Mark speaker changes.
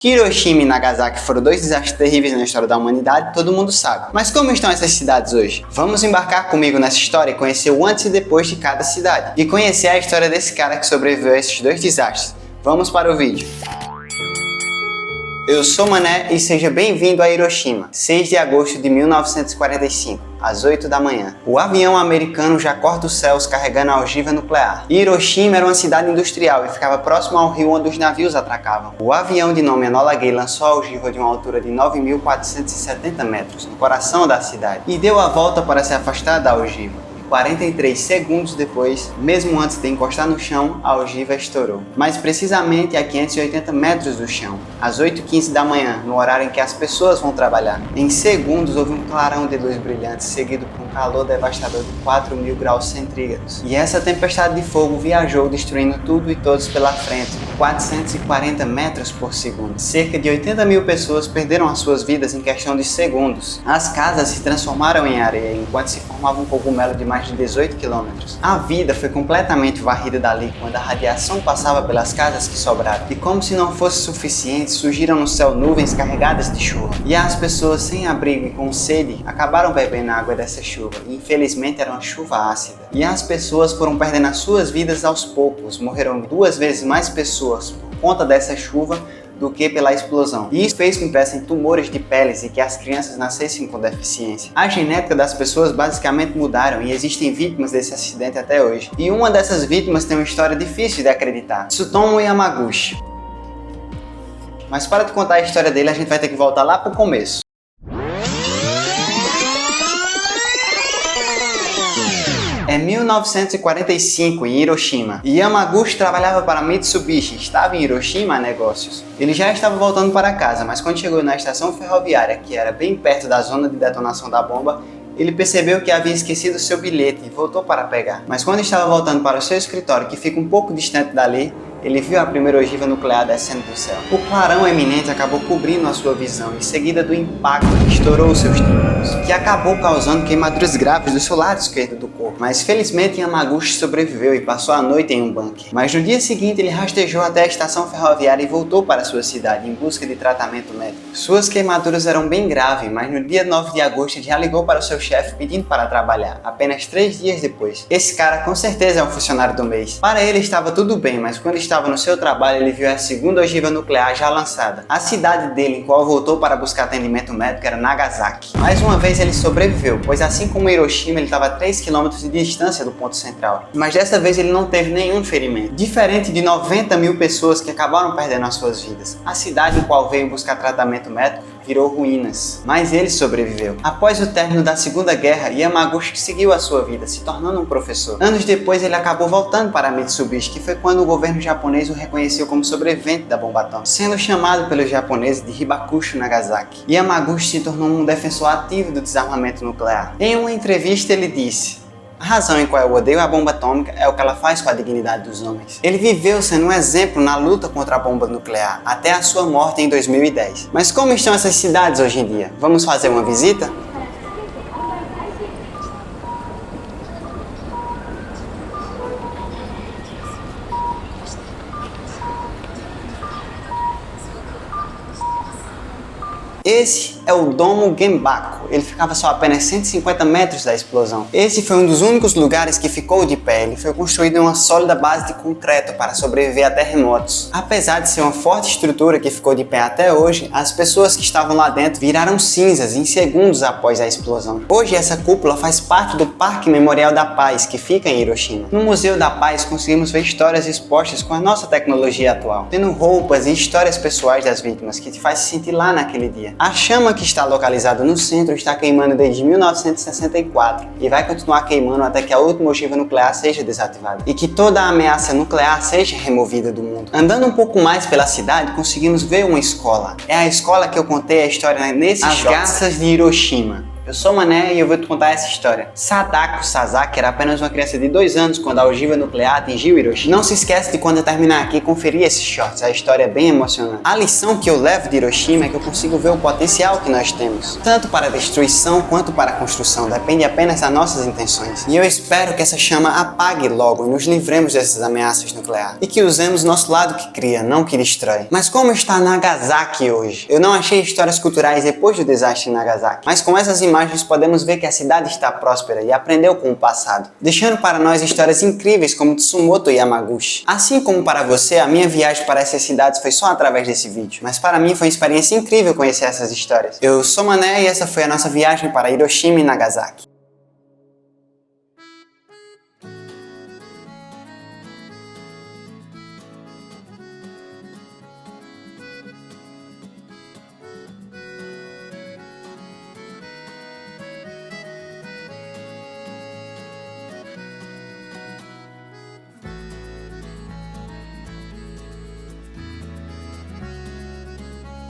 Speaker 1: Que Hiroshima e Nagasaki foram dois desastres terríveis na história da humanidade, todo mundo sabe. Mas como estão essas cidades hoje? Vamos embarcar comigo nessa história e conhecer o antes e depois de cada cidade. E conhecer a história desse cara que sobreviveu a esses dois desastres. Vamos para o vídeo. Eu sou Mané e seja bem-vindo a Hiroshima, 6 de agosto de 1945, às 8 da manhã. O avião americano já corta os céus carregando a ogiva nuclear. Hiroshima era uma cidade industrial e ficava próximo ao rio onde os navios atracavam. O avião de nome Enola Gay lançou a ogiva de uma altura de 9.470 metros, no coração da cidade, e deu a volta para se afastar da ogiva. 43 segundos depois, mesmo antes de encostar no chão, a ogiva estourou. Mais precisamente a 580 metros do chão, às 8h15 da manhã, no horário em que as pessoas vão trabalhar. Em segundos houve um clarão de luz brilhante, seguido por um calor devastador de 4.000 graus centígrados. E essa tempestade de fogo viajou, destruindo tudo e todos pela frente, 440 metros por segundo. Cerca de 80.000 pessoas perderam as suas vidas em questão de segundos. As casas se transformaram em areia, enquanto se formava um cogumelo de mais de 18 quilômetros. A vida foi completamente varrida dali quando a radiação passava pelas casas que sobraram. E como se não fosse suficiente, surgiram no céu nuvens carregadas de chuva. E as pessoas sem abrigo e com sede acabaram bebendo a água dessa chuva. E infelizmente era uma chuva ácida. E as pessoas foram perdendo as suas vidas aos poucos. Morreram 2 vezes mais pessoas por conta dessa chuva do que pela explosão. E isso fez com que tivessem tumores de peles e que as crianças nascessem com deficiência. A genética das pessoas basicamente mudaram e existem vítimas desse acidente até hoje. E uma dessas vítimas tem uma história difícil de acreditar: Tsutomu Yamaguchi. Mas para te contar a história dele, a gente vai ter que voltar lá pro começo. Em 1945, em Hiroshima, Yamaguchi trabalhava para Mitsubishi, estava em Hiroshima a negócios. Ele já estava voltando para casa, mas quando chegou na estação ferroviária, que era bem perto da zona de detonação da bomba, ele percebeu que havia esquecido seu bilhete e voltou para pegar. Mas quando estava voltando para o seu escritório, que fica um pouco distante dali, ele viu a primeira ogiva nuclear descendo do céu. O clarão eminente acabou cobrindo a sua visão, em seguida do impacto que estourou seus tímpanos, que acabou causando queimaduras graves do seu lado esquerdo do corpo. Mas felizmente Yamaguchi sobreviveu e passou a noite em um bunker. Mas no dia seguinte ele rastejou até a estação ferroviária e voltou para sua cidade em busca de tratamento médico. Suas queimaduras eram bem graves, mas no dia 9 de agosto ele já ligou para o seu chefe pedindo para trabalhar, apenas 3 dias depois. Esse cara com certeza é um funcionário do mês. Para ele estava tudo bem, mas quando estava no seu trabalho, ele viu a segunda ogiva nuclear já lançada. A cidade dele, em qual voltou para buscar atendimento médico, era Nagasaki. Mais uma vez ele sobreviveu, pois assim como Hiroshima, ele estava a 3 km de distância do ponto central. Mas dessa vez ele não teve nenhum ferimento. Diferente de 90.000 pessoas que acabaram perdendo as suas vidas. A cidade em qual veio buscar tratamento médico virou ruínas, mas ele sobreviveu. Após o término da Segunda Guerra, Yamaguchi seguiu a sua vida, se tornando um professor. Anos depois, ele acabou voltando para Mitsubishi, que foi quando o governo japonês o reconheceu como sobrevivente da bomba atômica, sendo chamado pelos japoneses de Hibakusho Nagasaki. Yamaguchi se tornou um defensor ativo do desarmamento nuclear. Em uma entrevista, ele disse: "A razão em qual eu odeio a bomba atômica é o que ela faz com a dignidade dos homens." Ele viveu sendo um exemplo na luta contra a bomba nuclear, até a sua morte em 2010. Mas como estão essas cidades hoje em dia? Vamos fazer uma visita? Esse é o Domo Genbaku. Ele ficava só a apenas 150 metros da explosão. Esse foi um dos únicos lugares que ficou de pé. Ele foi construído em uma sólida base de concreto para sobreviver a terremotos. Apesar de ser uma forte estrutura que ficou de pé até hoje, as pessoas que estavam lá dentro viraram cinzas em segundos após a explosão. Hoje essa cúpula faz parte do Parque Memorial da Paz, que fica em Hiroshima. No Museu da Paz conseguimos ver histórias expostas com a nossa tecnologia atual, tendo roupas e histórias pessoais das vítimas que te faz se sentir lá naquele dia. A chama que está localizada no centro está queimando desde 1964 e vai continuar queimando até que a última ogiva nuclear seja desativada e que toda a ameaça nuclear seja removida do mundo. Andando um pouco mais pela cidade, conseguimos ver uma escola. É a escola que eu contei a história nesse As Garças de Hiroshima. Eu sou Mané e eu vou te contar essa história. Sadako Sasaki era apenas uma criança de 2 anos quando a ogiva nuclear atingiu Hiroshima. Não se esquece de quando eu terminar aqui conferir esses shorts, a história é bem emocionante. A lição que eu levo de Hiroshima é que eu consigo ver o potencial que nós temos, tanto para a destruição quanto para a construção, depende apenas das nossas intenções. E eu espero que essa chama apague logo e nos livremos dessas ameaças nucleares. E que usemos nosso lado que cria, não que destrói. Mas como está Nagasaki hoje? Eu não achei histórias culturais depois do desastre em Nagasaki, mas com essas imagens podemos ver que a cidade está próspera e aprendeu com o passado, deixando para nós histórias incríveis como Tsumoto e Yamaguchi. Assim como para você, a minha viagem para essas cidades foi só através desse vídeo, mas para mim foi uma experiência incrível conhecer essas histórias. Eu sou Mané e essa foi a nossa viagem para Hiroshima e Nagasaki.